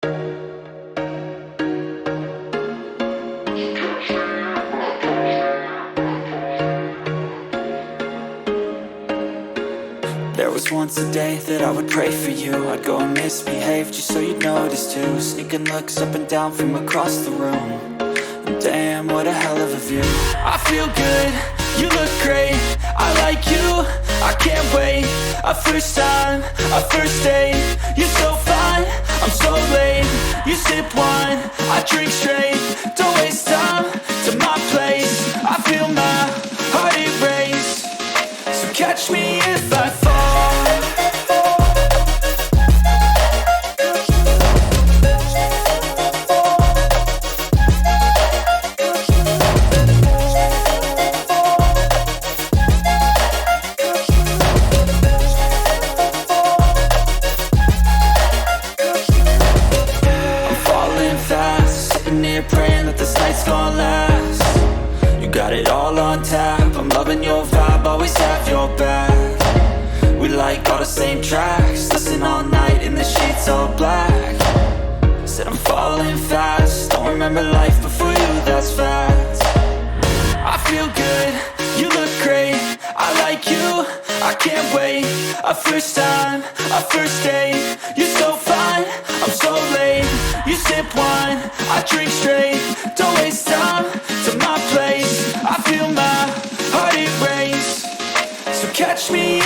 There was once a day that I would pray for you. I'd go and misbehave just so you'd notice too. Sneaking looks up and down from across the room. And damn, what a hell of a view. I feel good, you look great, I like you, I can't wait. A first time, a first date, you're so fine, I'm so late. You sip wine, I drink straight. Don't waste time to my place. I feel my heart erase. So catch me if I fall. Praying that this night's gonna last. You got it all on tap, I'm loving your vibe, always have your back. We like all the same tracks, listen all night in the sheets all black. Said I'm falling fast, don't remember life before you, that's fact. I feel good, you look great, I like you, I can't wait. A first time, a first date, you're so fine, I'm so late. You sip wine, I drink straight. Don't waste time to my place. I feel my heart erase. So catch me